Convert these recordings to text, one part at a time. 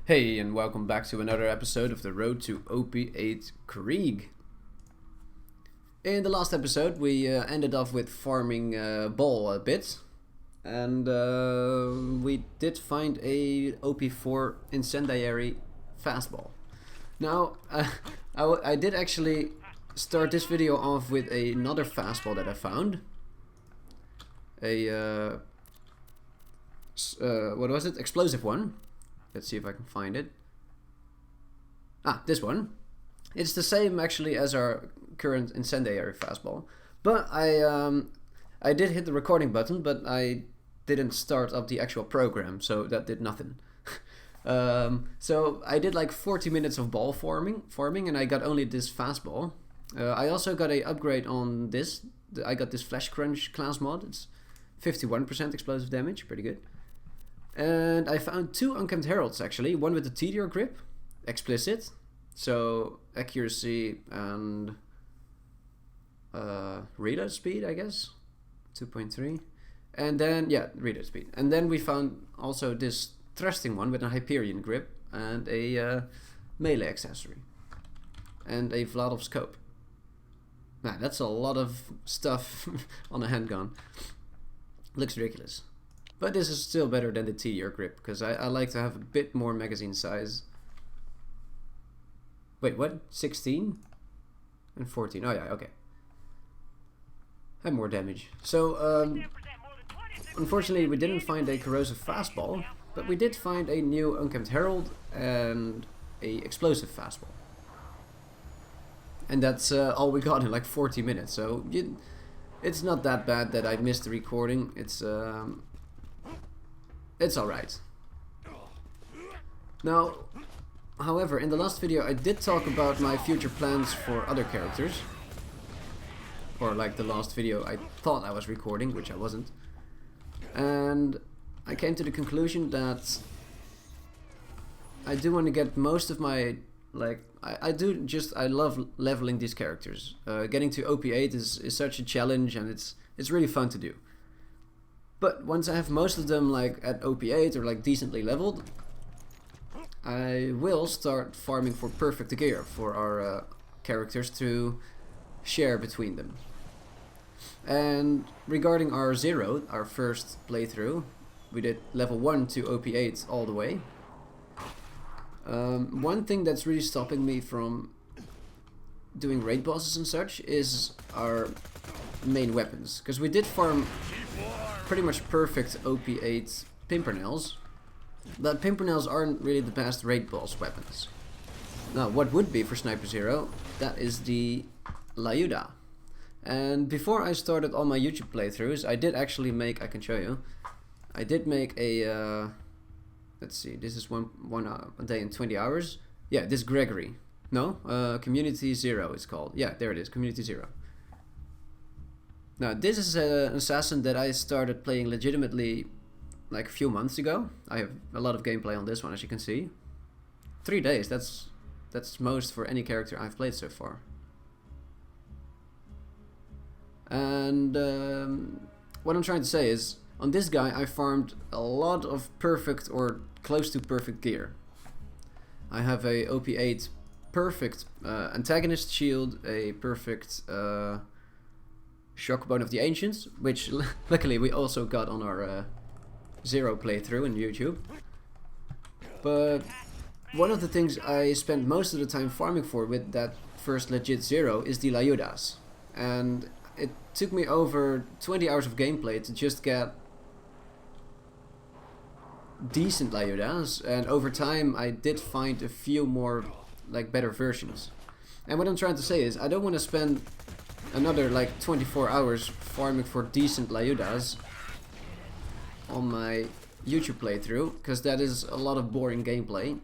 Hey, and welcome back to another episode of the Road to OP8 Krieg. In the last episode, we ended off with farming ball a bit, and we did find a OP4 incendiary fastball. Now, I did actually start this video off with another fastball that I found. What was it? Explosive one. Let's see if I can find it. Ah, this one. It's the same actually as our current incendiary fastball. But I did hit the recording button, but I didn't start up the actual program, so that did nothing. So I did like 40 minutes of ball farming, and I got only this fastball. I also got a upgrade on this. I got this Flash Crunch class mod. It's 51% explosive damage, pretty good. And I found two unkempt heralds actually, one with the TDR grip, explicit, so accuracy and reload speed, I guess, 2.3, and then reload speed. And then we found also this thrusting one with a Hyperion grip and a melee accessory and a Vladov scope. Nah, that's a lot of stuff on a handgun. Looks ridiculous. But this is still better than the TDR grip, because I like to have a bit more magazine size. Wait, what? 16? And 14. Oh yeah, okay. Have more damage. So, unfortunately we didn't find a corrosive fastball, but we did find a new unkempt herald and a explosive fastball. And that's all we got in like 40 minutes, so it's not that bad that I missed the recording. It's alright. Now, however, in the last video I did talk about my future plans for other characters. Or like the last video I thought I was recording, which I wasn't. And I came to the conclusion that I do want to get most of my, like, I love leveling these characters. Getting to OP8 is such a challenge, and it's really fun to do. But once I have most of them like at OP8 or like decently leveled, I will start farming for perfect gear for our characters to share between them. And regarding our Zero, our first playthrough, we did level 1 to OP8 all the way. One thing that's really stopping me from doing raid bosses and such is our main weapons, because we did farm pretty much perfect OP8 Pimpernels, but Pimpernels aren't really the best raid boss weapons. Now, what would be for Sniper Zero, that is the Layuda. And before I started all my YouTube playthroughs, I did actually make, I can show you, I did make a, let's see, this is one a day in 20 hours. Yeah, this Gregory. No, Community Zero it's called. Yeah, there it is, Community Zero. Now, this is an assassin that I started playing legitimately like a few months ago. I have a lot of gameplay on this one, as you can see. 3 days, that's most for any character I've played so far. And what I'm trying to say is, on this guy I farmed a lot of perfect or close to perfect gear. I have a OP8 perfect antagonist shield, a perfect Shockbone of the Ancients, which luckily we also got on our Zero playthrough in YouTube. But one of the things I spent most of the time farming for with that first legit Zero is the Layudas. And it took me over 20 hours of gameplay to just get decent Layudas, and over time I did find a few more like better versions. And what I'm trying to say is, I don't want to spend another like 24 hours farming for decent Layudas on my YouTube playthrough, because that is a lot of boring gameplay.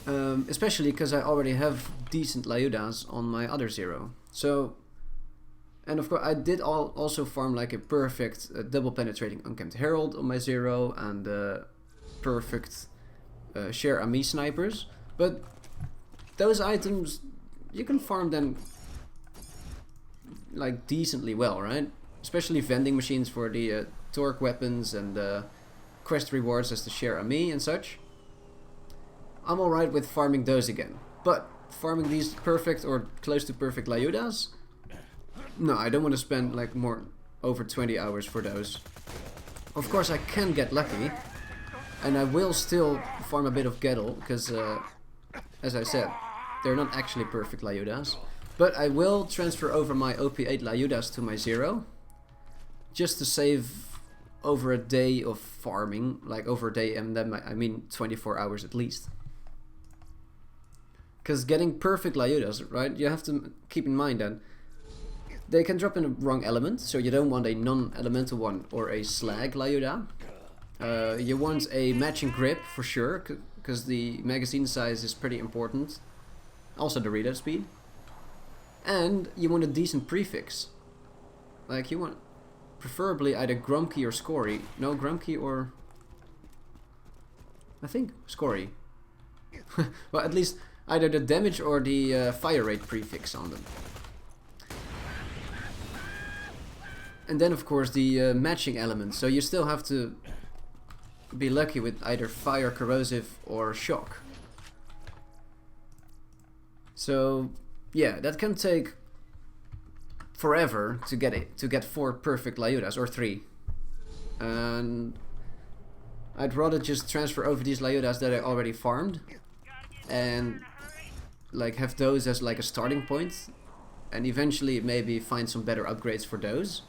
Especially because I already have decent Layudas on my other Zero. So, and of course I did also farm like a perfect double penetrating unkempt herald on my Zero, and perfect Cher Ami snipers. But those items, you can farm them like decently well, right? Especially vending machines for the torque weapons and quest rewards as the Cher Ami and such. I'm alright with farming those again. But farming these perfect or close to perfect Lyudas? No, I don't want to spend like more over 20 hours for those. Of course I can get lucky, and I will still farm a bit of Gettle, because as I said, they're not actually perfect Lyudas. But I will transfer over my OP8 Lyudas to my 0, just to save over a day of farming, like over a day, and then I mean 24 hours at least. Because getting perfect Lyudas, right, you have to keep in mind that they can drop in the wrong element, so you don't want a non-elemental one or a slag Lyuda. You want a matching grip for sure, because the magazine size is pretty important. Also the reload speed. And you want a decent prefix. Like you want preferably either Grumkey or Scory. No, Grumkey or... I think Scory. Well, at least either the damage or the fire rate prefix on them. And then of course the matching elements. So you still have to be lucky with either fire, corrosive or shock. So yeah, that can take forever to get it, to get 4 perfect Lyudas, or 3. And I'd rather just transfer over these Lyudas that I already farmed and like have those as like a starting point, and eventually maybe find some better upgrades for those,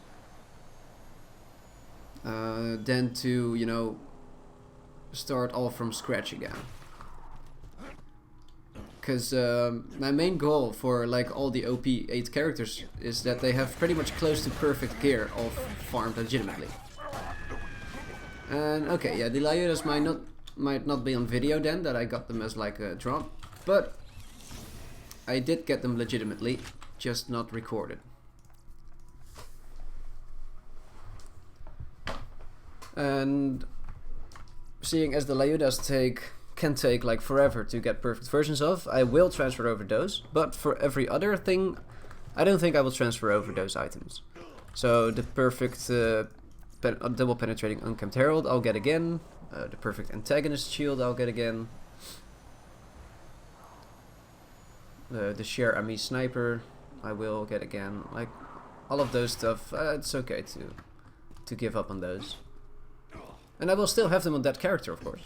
than to, you know, start all from scratch again. Because my main goal for like all the OP8 characters is that they have pretty much close to perfect gear all farmed legitimately. And okay, yeah, the Lyudas might not be on video then, that I got them as like a drop, but I did get them legitimately, just not recorded. And seeing as the Lyudas can take like forever to get perfect versions of, I will transfer over those, but for every other thing I don't think I will transfer over those items. So the perfect double penetrating Unkempt Herald I'll get again, the perfect antagonist shield I'll get again, the Cher Ami sniper I will get again. Like all of those stuff, it's okay to give up on those. And I will still have them on that character, of course.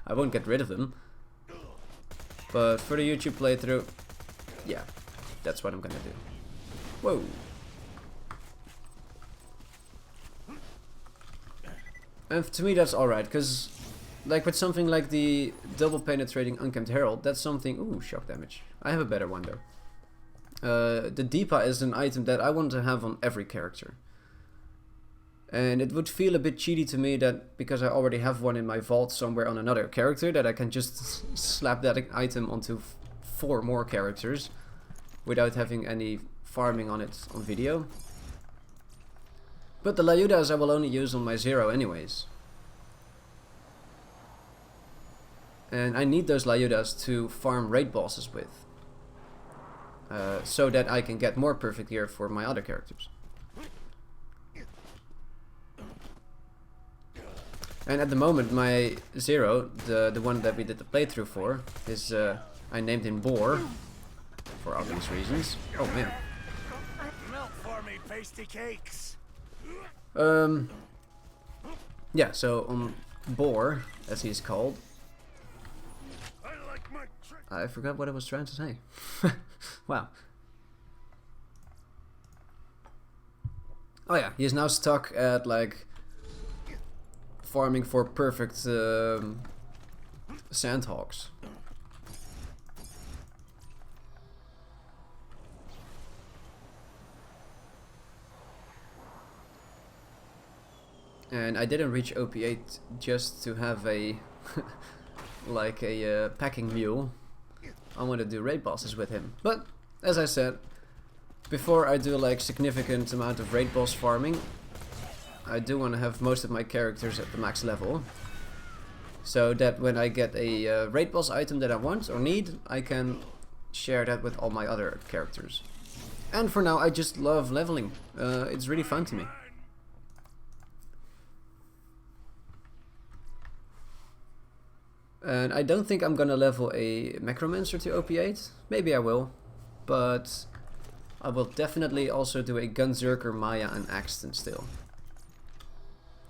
I won't get rid of them. But for the YouTube playthrough, yeah, that's what I'm gonna do. Whoa. And to me that's alright, because like with something like the double penetrating Unkempt Herald, that's something... Ooh, shock damage. I have a better one though. The Deepa is an item that I want to have on every character. And it would feel a bit cheaty to me that because I already have one in my vault somewhere on another character, that I can just slap that item onto 4 more characters without having any farming on it on video. But the Lyudas I will only use on my 0 anyways. And I need those Lyudas to farm raid bosses with. So that I can get more perfect gear for my other characters. And at the moment my 0, the one that we did the playthrough for, is I named him Boar, for obvious reasons. Oh man. Milk for me, pasty cakes. Yeah, so on Boar, as he's called. I forgot what I was trying to say. Wow. Oh yeah, he is now stuck at like farming for perfect sandhogs. And I didn't reach OP8 just to have a like a packing mule. I want to do raid bosses with him. But as I said, before I do like significant amount of raid boss farming, I do want to have most of my characters at the max level, so that when I get a raid boss item that I want or need, I can share that with all my other characters. And for now I just love leveling. It's really fun to me. And I don't think I'm gonna level a Necromancer to OP8. Maybe I will. But I will definitely also do a Gunzerker, Maya and Axton still.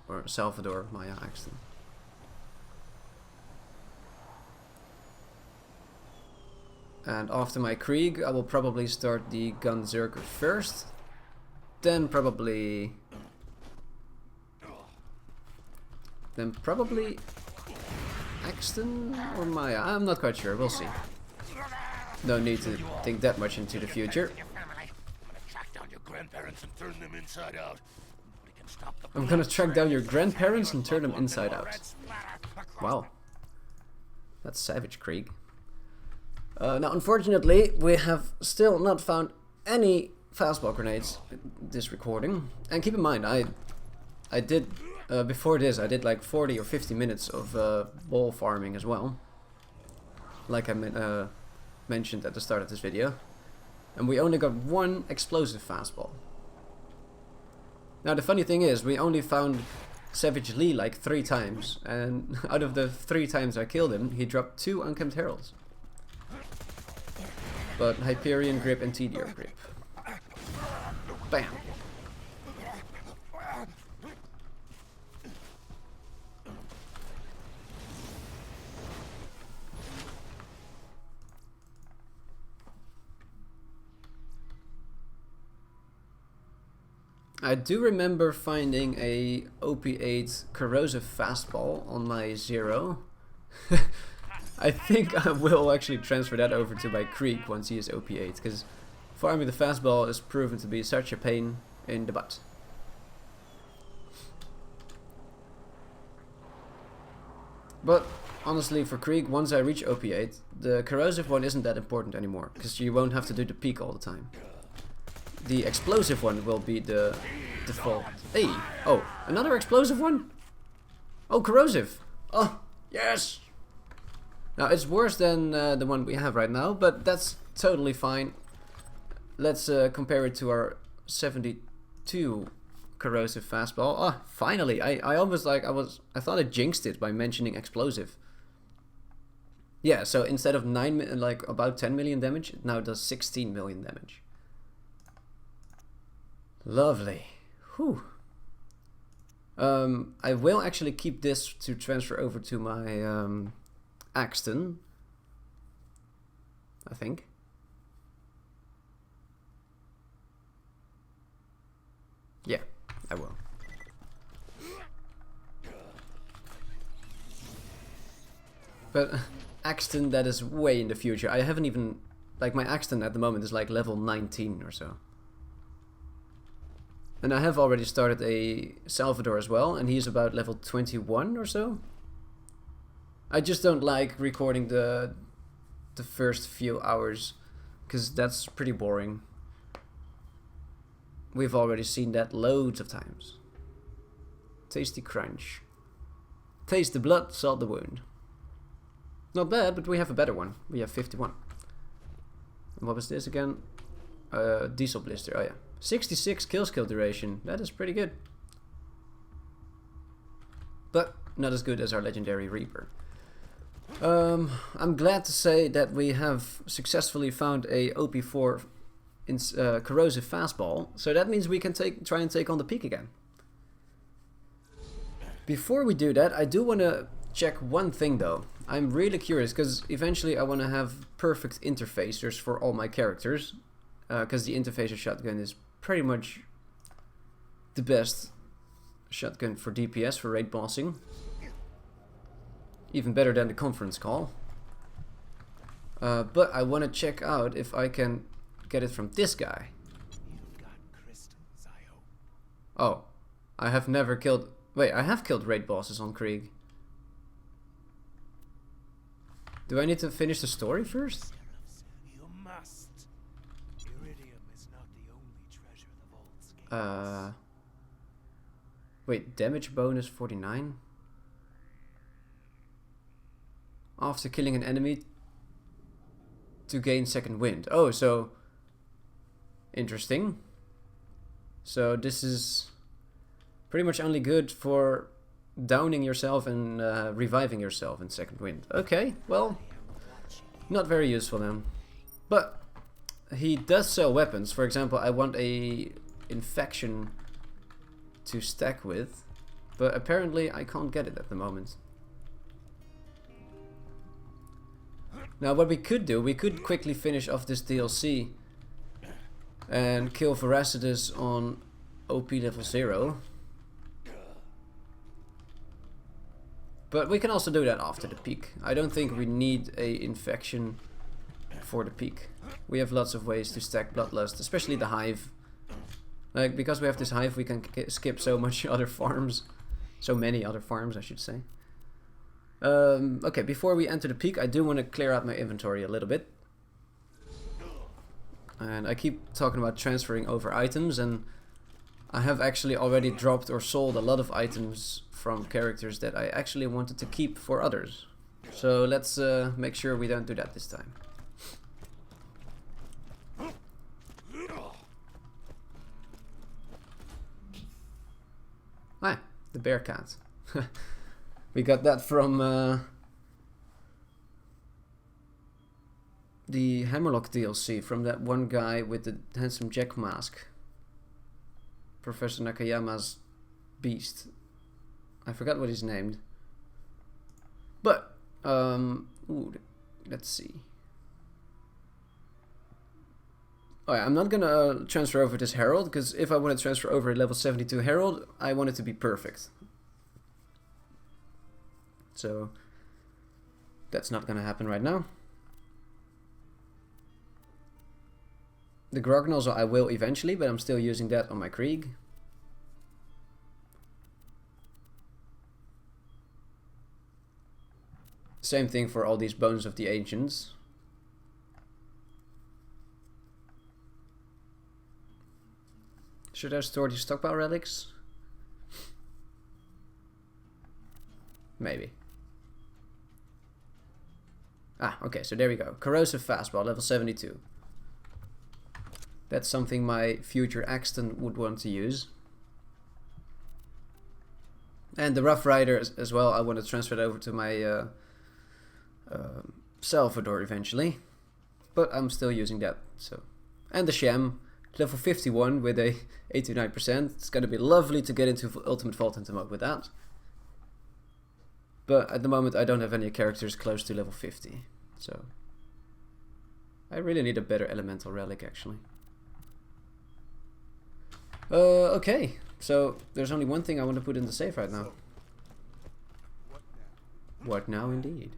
Or Salvador, Maya, Axton. And after my Krieg, I will probably start the Gunzerker first. Then probably Axton or Maya. I'm not quite sure. We'll see. No need to think that much into the future. I'm gonna track down your grandparents and turn them inside out. Wow. That's savage, Krieg. Now, unfortunately, we have still not found any fastball grenades in this recording. And keep in mind, I did, before this, I did like 40 or 50 minutes of ball farming as well. Like I mentioned at the start of this video. And we only got one explosive fastball. Now, the funny thing is, we only found Savage Lee like 3 times. And out of the 3 times I killed him, he dropped 2 unkempt heralds. But Hyperion Grip and Tedior Grip. Bam! I do remember finding a OP8 corrosive fastball on my 0. I think I will actually transfer that over to my Krieg once he is OP8, because farming the fastball is proven to be such a pain in the butt. But honestly, for Krieg, once I reach OP8, the corrosive one isn't that important anymore, because you won't have to do the peak all the time. The explosive one will be the default. Hey! Oh, another explosive one? Oh, corrosive! Oh, yes! Now, it's worse than the one we have right now, but that's totally fine. Let's compare it to our 72 corrosive fastball. Oh, finally! I almost like I thought I jinxed it by mentioning explosive. Yeah, so instead of about 10 million damage, it now does 16 million damage. Lovely. Whew. I will actually keep this to transfer over to my Axton, I think. Yeah, I will. But Axton, that is way in the future. I haven't even, like, my Axton at the moment is like level 19 or so. And I have already started a Salvador as well, and he's about level 21 or so. I just don't like recording the first few hours, because that's pretty boring. We've already seen that loads of times. Tasty crunch. Taste the blood, salt the wound. Not bad, but we have a better one. We have 51. And what was this again? Diesel blister, oh yeah. 66 kill skill duration, that is pretty good. But not as good as our legendary Reaper. I'm glad to say that we have successfully found a OP4 corrosive fastball, so that means we can try and take on the peak again. Before we do that, I do want to check one thing though. I'm really curious, because eventually I want to have perfect interfacers for all my characters, because the interfacer shotgun is pretty much the best shotgun for DPS, for raid bossing. Even better than the conference call. But I want to check out if I can get it from this guy. Oh, I have never killed... Wait, I have killed raid bosses on Krieg. Do I need to finish the story first? You must. Iridium is not the only treasure the vaults gave us. Wait, damage bonus 49? After killing an enemy to gain second wind. Oh, so interesting. So this is pretty much only good for downing yourself and reviving yourself in second wind. Okay, well, not very useful then. But he does sell weapons. For example, I want a infection to stack with, but apparently I can't get it at the moment. Now what we could do, we could quickly finish off this DLC and kill Veracitus on OP level 0. But we can also do that after the peak. I don't think we need a infection for the peak. We have lots of ways to stack Bloodlust, especially the Hive. Like, because we have this Hive, we can skip so much other farms. So many other farms, I should say. Okay, before we enter the peak, I do want to clear out my inventory a little bit. And I keep talking about transferring over items, and I have actually already dropped or sold a lot of items from characters that I actually wanted to keep for others. So let's make sure we don't do that this time. Ah, the bear cat. We got that from the Hammerlock DLC, from that one guy with the handsome Jack mask. Professor Nakayama's beast. I forgot what he's named. But, ooh, let's see. Oh yeah, I'm not gonna transfer over this Herald, because if I want to transfer over a level 72 Herald, I want it to be perfect. So, that's not gonna happen right now. The Grog Nozzle I will eventually, but I'm still using that on my Krieg. Same thing for all these Bones of the Ancients. Should I store these stockpile relics? Maybe. Ah, okay, so there we go. Corrosive Fastball, level 72. That's something my future Axton would want to use. And the Rough Rider as well, I want to transfer it over to my Salvador eventually. But I'm still using that, so. And the Sham, level 51 with a 89%. It's gonna be lovely to get into Ultimate Vault Hunter mode with that. But at the moment I don't have any characters close to level 50. So I really need a better elemental relic actually. Okay, so there's only one thing I want to put in the safe right now. What now indeed?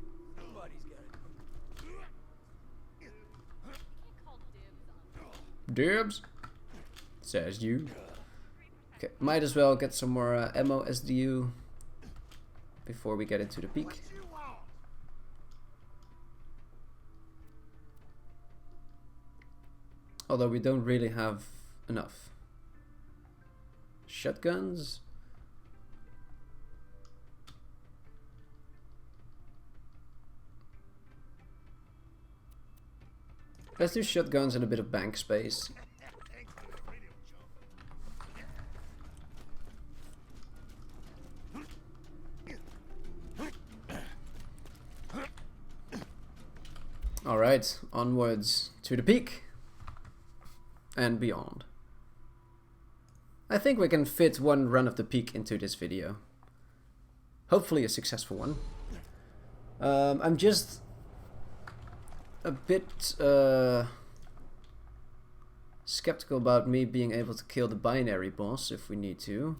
Dibs? Says you. Okay, might as well get some more ammo SDU before we get into the peak. Although we don't really have enough. Shotguns? Let's do shotguns and a bit of bank space. Alright, onwards to the peak and beyond. I think we can fit one run of the peak into this video. Hopefully a successful one. I'm just a bit skeptical about me being able to kill the binary boss if we need to.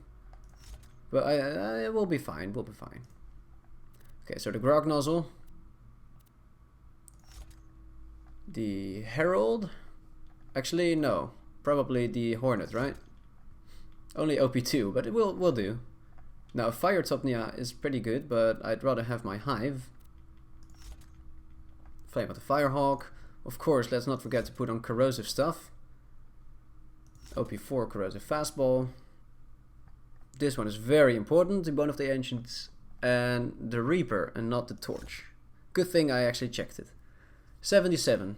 But I will be fine, we'll be fine. Okay, so the Grog Nozzle. The Herald. Actually, no. Probably the Hornet, right? Only OP2, but it will do. Now, Fire Topnia is pretty good, but I'd rather have my Hive. Flame of the Firehawk. Of course, let's not forget to put on corrosive stuff. OP4 Corrosive Fastball. This one is very important, the Bone of the Ancients. And the Reaper, and not the Torch. Good thing I actually checked it. 77.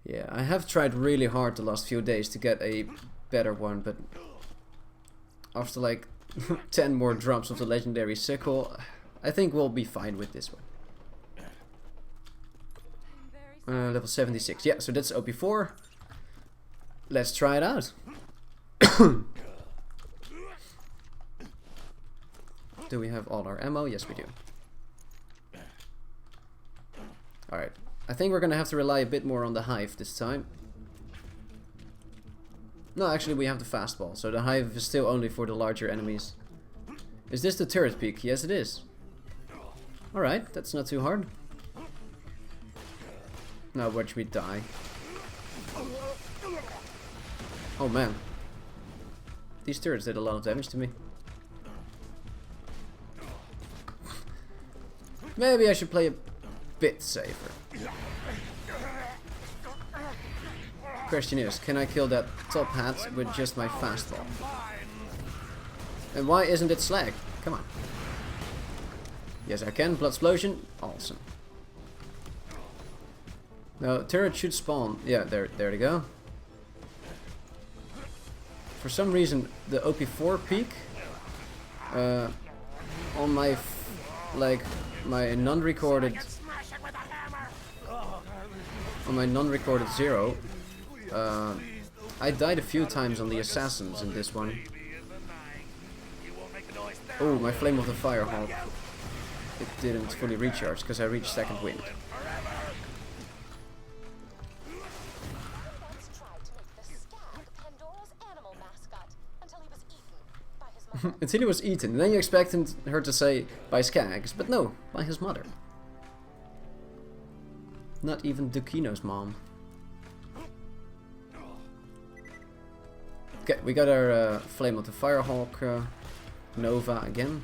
Yeah, I have tried really hard the last few days to get a better one, but after like 10 more drops of the legendary sickle. I think we'll be fine with this one. Level 76. Yeah, so that's OP4. Let's try it out. Do we have all our ammo? Yes, we do. Alright. I think we're gonna have to rely a bit more on the hive this time. No, actually we have the fastball, so the hive is still only for the larger enemies. Is this the turret peak? Yes, it is. Alright, that's not too hard. Now watch me die. Oh man. These turrets did a lot of damage to me. Maybe I should play a bit safer. Question is, can I kill that top hat with just my fastball? And why isn't it slag? Come on. Yes, I can. Blood explosion. Awesome. No, turret should spawn. Yeah, there they go. For some reason, the OP4 peak on my my non-recorded zero. I died a few times on the assassins in this one. Oh, my flame of the firehawk. It didn't fully recharge because I reached second wind. Until he was eaten, and then you expect her to say by Skags, but no, by his mother. Not even Dukino's mom. Okay, we got our Flame of the Firehawk Nova again.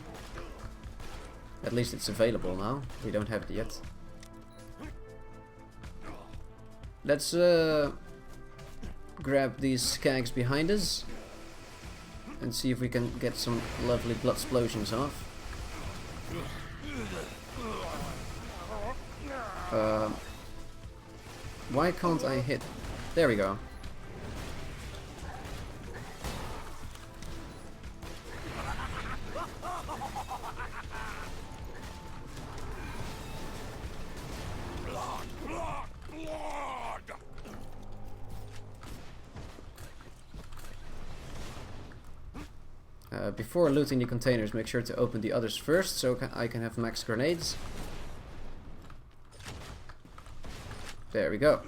At least it's available now. We don't have it yet. Let's grab these Skags behind us and see if we can get some lovely blood explosions off. Why can't I hit? There we go. Before looting the containers, make sure to open the others first, so I can have max grenades. There we go.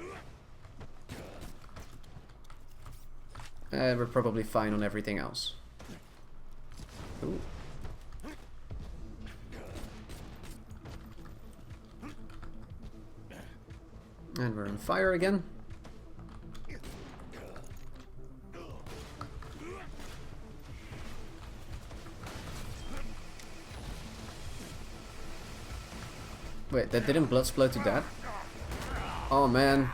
And we're probably fine on everything else. Ooh. And we're on fire again. Wait, that didn't blood explode to that? Oh man.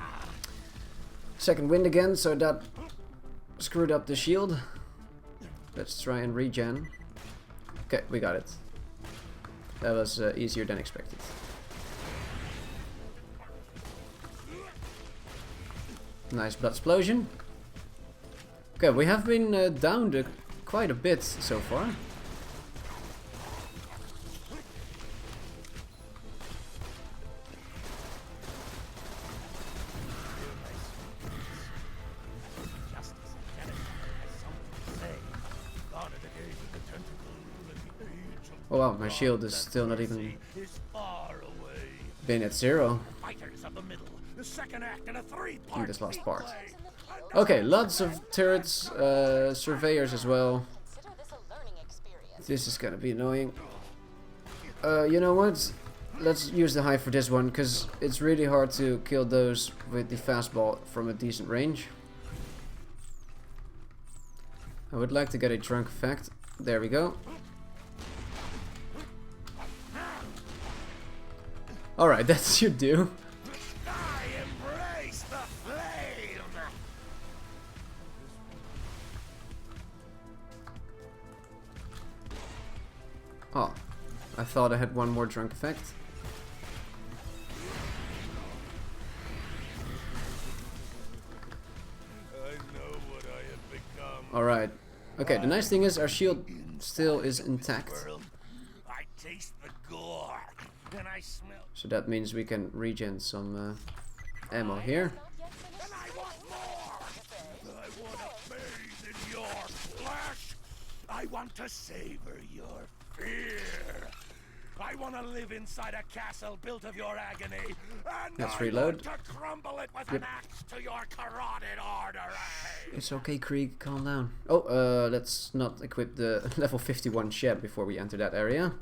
Second wind again, so that screwed up the shield. Let's try and regen. Okay, we got it. That was easier than expected. Nice blood explosion. Okay, we have been downed quite a bit so far. Oh wow, my shield is still not even been at 0 in this last part. Okay, lots of turrets, surveyors as well. This is gonna be annoying. You know what? Let's use the hive for this one, because it's really hard to kill those with the fastball from a decent range. I would like to get a drunk effect. There we go. Alright, that should do. Oh, I thought I had one more drunk effect. Alright. Okay, the nice thing is our shield still is intact. I taste the gore, and I smell. So that means we can regen some ammo here. And I want more. I want to bathe in your flesh. I want to savor your fear. I want to live inside a castle built of your agony. And Let's I reload. want to crumble it with an axe to your carotid artery. It's okay, Krieg, calm down. Oh, let's not equip the level 51 Shep before we enter that area.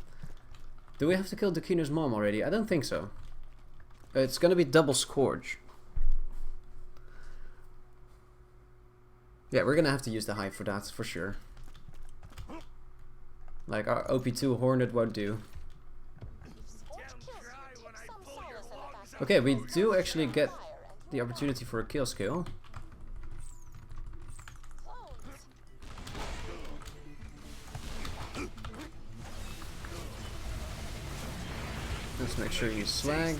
Do we have to kill Dakino's mom already? I don't think so. It's gonna be double Scourge. Yeah, we're gonna have to use the Hive for that, for sure. Like, our OP2 Hornet won't do. Okay, we do actually get the opportunity for a kill skill. Let's make sure he's slag.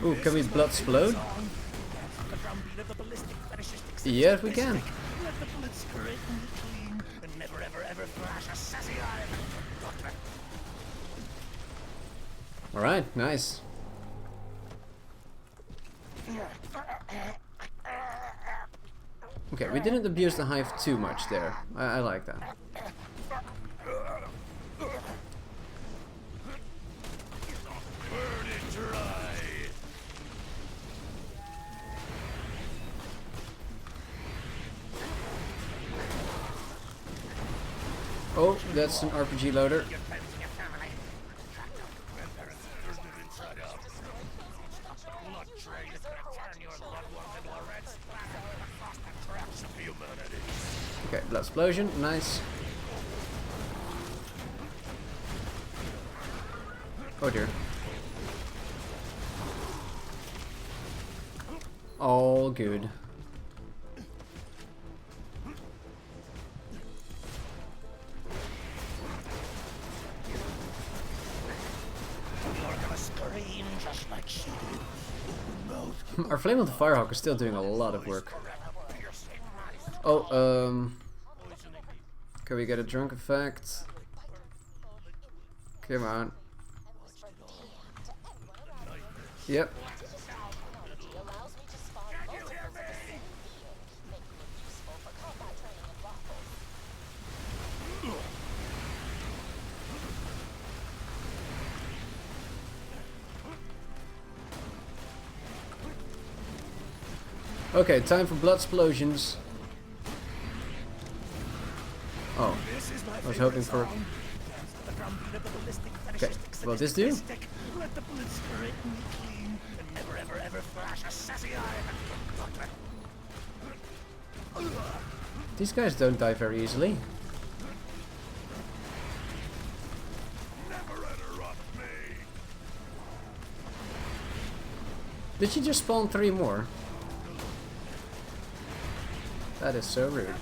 Ooh, can we blood explode? Yes, we can. Alright, nice. Okay, we didn't abuse the Hive too much there. I like that. Oh, that's an RPG loader. Okay, blood explosion, nice. Oh dear. All good. Our Flame of the Firehawk is still doing a lot of work. Oh, can we get a drunk effect? Come on. Yep. Okay, time for blood explosions. Oh, I was hoping for. Okay, well this do? These guys don't die very easily. Did she just spawn 3 more? That is so rude.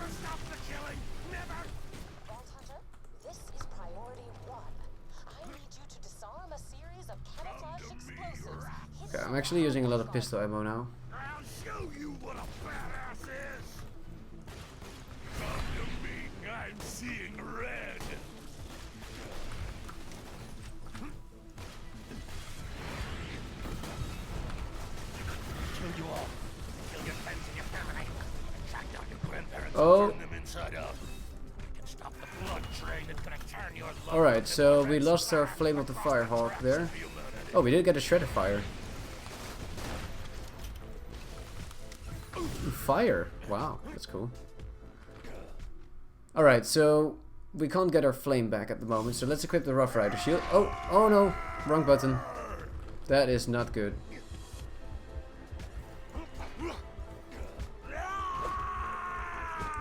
Okay, I'm actually using a lot of pistol ammo now. I'll show you what a badass is. Come to me, I'm seeing red. Kill you all. Kill your friends and your family. Track down your grandparents and turn them inside out. We can stop the blood train that's gonna turn your love. Alright, so we lost our Flame of the Firehawk there. Oh, we did get a Shred of Fire. Fire! Wow, that's cool. Alright, so we can't get our flame back at the moment, so let's equip the Rough Rider shield. Oh no! Wrong button. That is not good.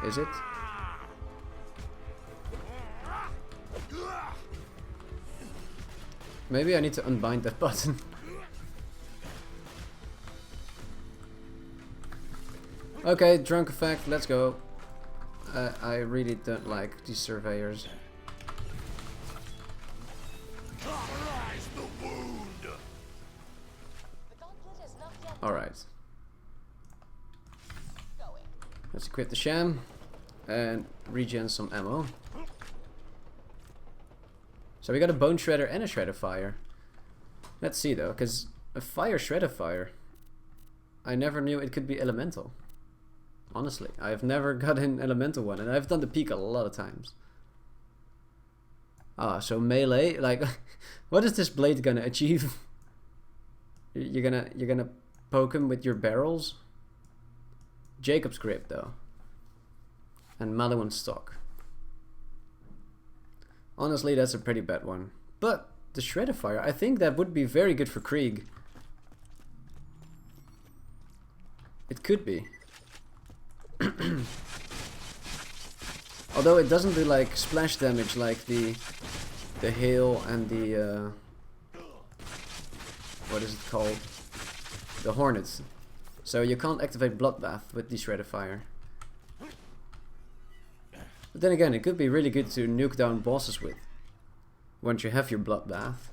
Is it? Maybe I need to unbind that button. Okay, drunk effect, let's go. I really don't like these surveyors. Cauterize the wound. Alright. Let's equip the sham and regen some ammo. So we got a bone shredder and a shred of fire. Let's see though, because a fire shred of fire, I never knew it could be elemental. Honestly, I've never got an elemental one, and I've done the peak a lot of times. Ah, so melee, like, what is this blade gonna achieve? You're gonna poke him with your barrels? Jacob's grip though, and Maliwan stock. Honestly, that's a pretty bad one. But the shred of fire, I think that would be very good for Krieg. It could be. Although it doesn't do like splash damage like the hail and the what is it called? The hornets. So you can't activate bloodbath with the shred of fire. But then again, it could be really good to nuke down bosses with once you have your bloodbath.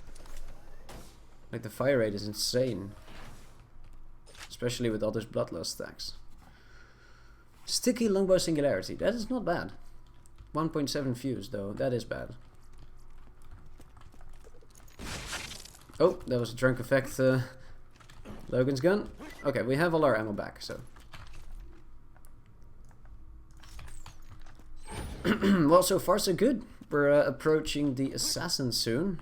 Like the fire rate is insane, especially with all those bloodlust stacks. Sticky longbow singularity, that is not bad. 1.7 fuse though, that is bad. Oh, that was a drunk effect. Logan's gun. Okay, we have all our ammo back, so. Well, so far so good. We're approaching the assassin soon.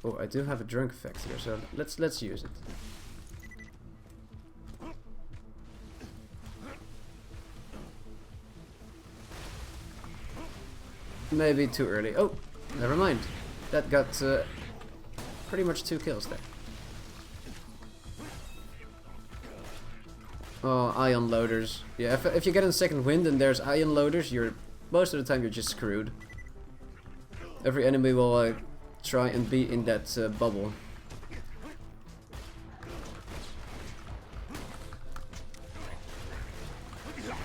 Oh, I do have a drunk effect here, so let's use it. Maybe too early. Oh, never mind. That got pretty much 2 kills there. Oh, ion loaders. Yeah, if you get in second wind and there's ion loaders, most of the time you're just screwed. Every enemy will try and be in that bubble. Look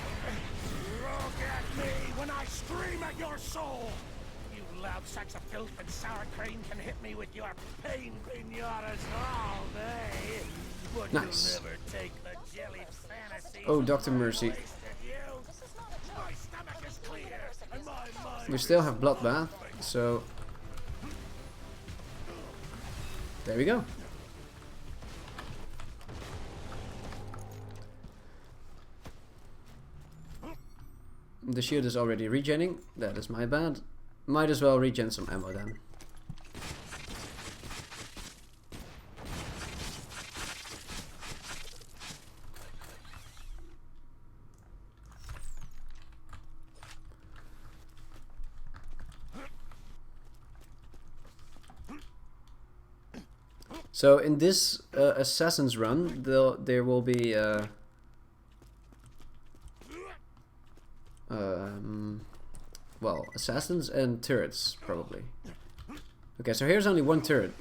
at me when I scream at your soul. You loud sacks of filth and sour cream can hit me with your pain pinatas all day. But nice. You'll never take the jelly fantasy. Oh, Dr. Mercy. My stomach is clear, and my mind We still have bloodbath, so there we go. The shield is already regenning. That is my bad. Might as well regen some ammo then. So in this Assassin's run, there will be well, assassins and turrets probably. Okay, so here's only one turret.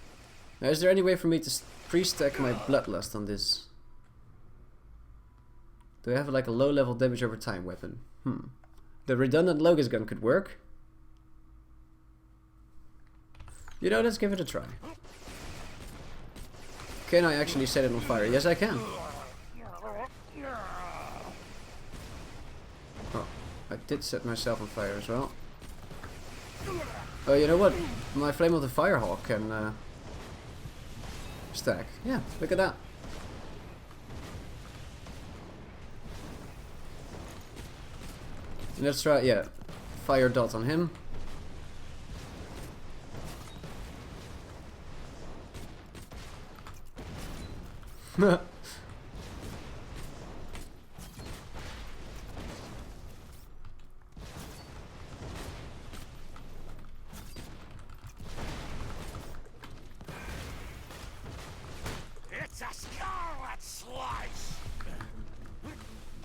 Now, is there any way for me to pre-stack my bloodlust on this? Do I have like a low-level damage over time weapon? The redundant Logan's gun could work. You know, let's give it a try. Can I actually set it on fire? Yes, I can. Oh, I did set myself on fire as well. Oh, you know what? My Flame of the Firehawk can stack. Yeah, look at that. Let's try, yeah, fire dot on him. It's a scarlet slice.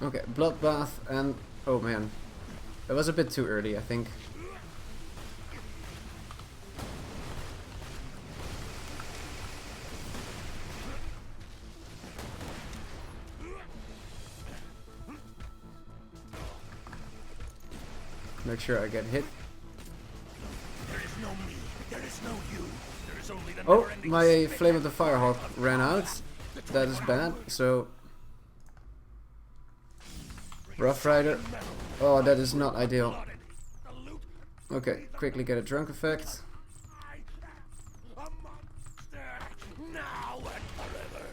Okay, bloodbath and oh man, that was a bit too early, I think. Make sure I get hit. There is no me. There is no you. There is only the Oh, never-ending my spit. Flame of the Firehawk ran out. That is bad. So, Rough Rider. Oh, that is not ideal. Okay, quickly get a drunk effect. A monster. Now and forever.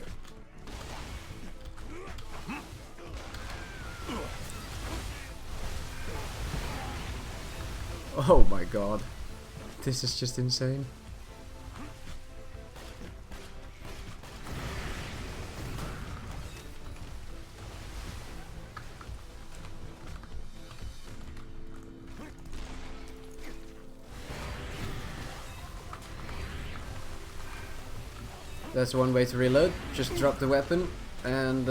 Oh my god. This is just insane. That's one way to reload. Just drop the weapon and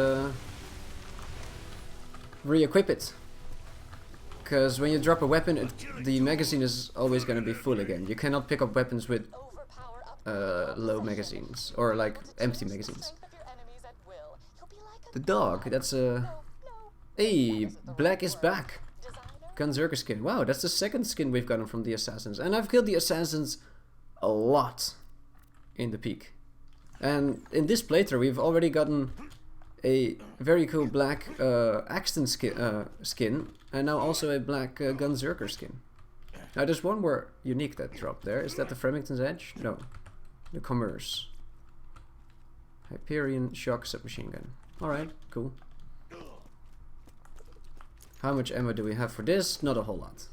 re-equip it. Because when you drop a weapon, the magazine is always going to be full again. You cannot pick up weapons with low magazines or like empty magazines. The dog, that's a... Hey, Black is back. Gunzerker skin. Wow, that's the second skin we've gotten from the assassins. And I've killed the assassins a lot in the peak. And in this playthrough we've already gotten a very cool black Axton skin and now also a black Gunzerker skin. Now there's one more unique that dropped there. Is that the Fremington's Edge? No. The Commerce. Hyperion Shock Submachine Gun. Alright, cool. How much ammo do we have for this? Not a whole lot.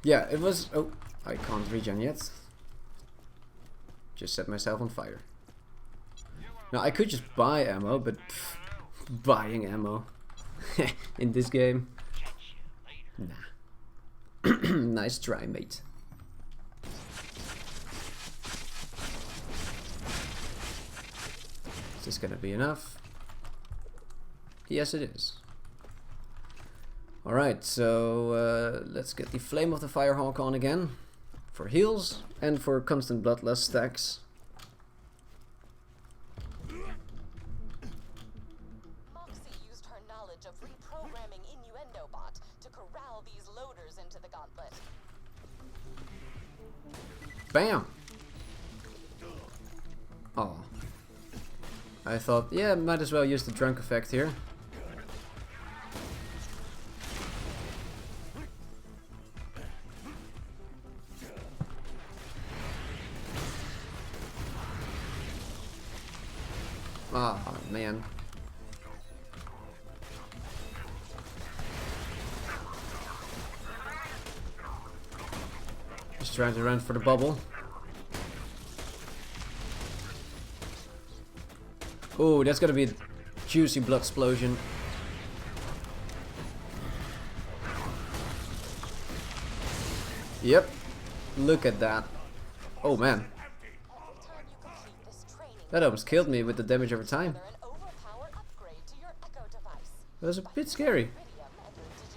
Yeah, it was... Oh, I can't regen yet. Just set myself on fire. Now I could just buy ammo, but buying ammo in this game, nah. Nice try, mate. Is this gonna be enough? Yes, it is. Alright, so let's get the Flame of the Firehawk on again. For heals and for constant bloodlust stacks. Moxie used her knowledge of reprogramming Innuendo Bot to corral these loaders into the gauntlet. Bam! Oh. I thought, yeah, might as well use the drunk effect here. Oh man. Just trying to run for the bubble. Oh, that's gonna be a juicy blood explosion. Yep. Look at that. Oh man. That almost killed me with the damage over time. That was a bit scary.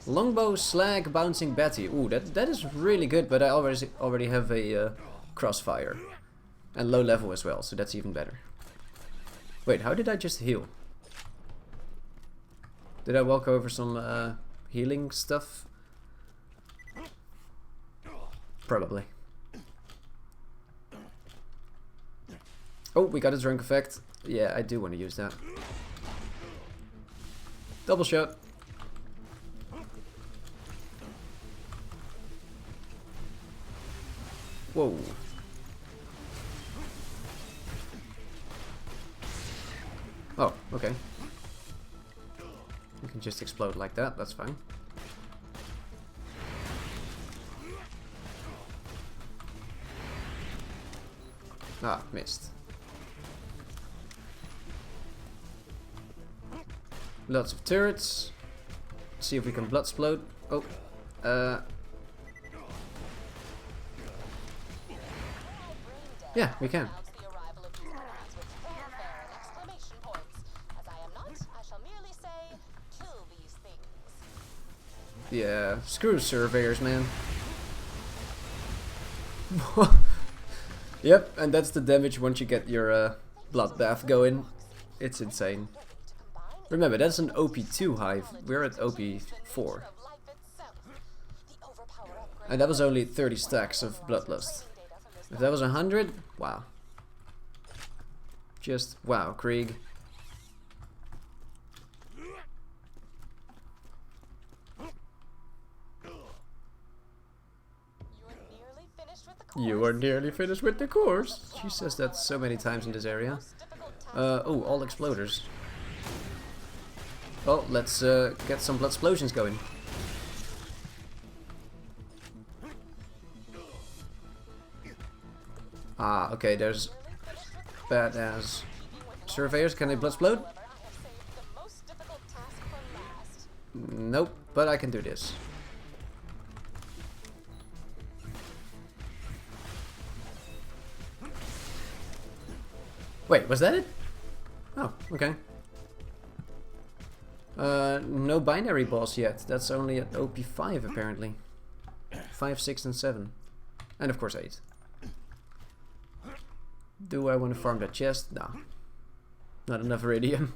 Longbow Slag Bouncing Betty. Ooh, that is really good, but I already have a crossfire. And low level as well, so that's even better. Wait, how did I just heal? Did I walk over some healing stuff? Probably. Oh, we got a drunk effect. Yeah, I do want to use that. Double shot. Whoa. Oh, okay. You can just explode like that, that's fine. Ah, missed. Lots of turrets. See if we can blood explode. Oh, yeah, we can. Yeah, screw surveyors, man. Yep, and that's the damage once you get your bloodbath going. It's insane. Remember, that's an OP2 hive. We're at OP4. And that was only 30 stacks of Bloodlust. If that was 100, wow. Just wow, Krieg. You are nearly finished with the course. She says that so many times in this area. Oh, all exploders. Well, let's get some blood explosions going. Ah, okay, there's badass surveyors. Can they blood explode? Nope, but I can do this. Wait, was that it? Oh, okay. No binary boss yet. That's only at OP5 apparently. 5, 6 and 7. And of course 8. Do I want to farm that chest? No. Not enough iridium.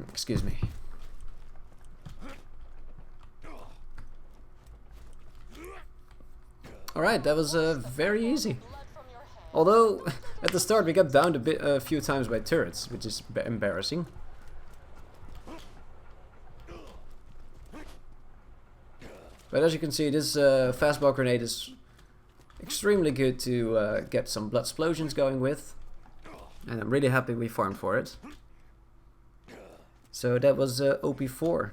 Excuse me. Alright, that was very easy. Although, at the start we got downed a few times by turrets, which is embarrassing. But as you can see, this fastball grenade is extremely good to get some blood explosions going with. And I'm really happy we farmed for it. So that was OP4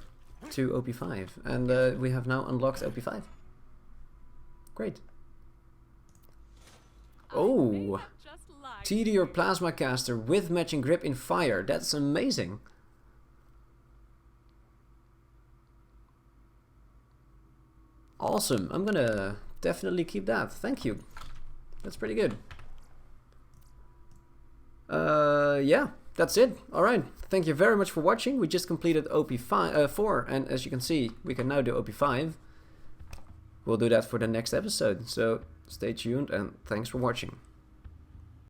to OP5. And we have now unlocked OP5. Great. Oh! TD or plasma caster with matching grip in fire. That's amazing. Awesome. I'm gonna definitely keep that. Thank you. That's pretty good. Yeah, that's it. Alright. Thank you very much for watching. We just completed OP4 and as you can see, we can now do OP5. We'll do that for the next episode. So stay tuned and thanks for watching.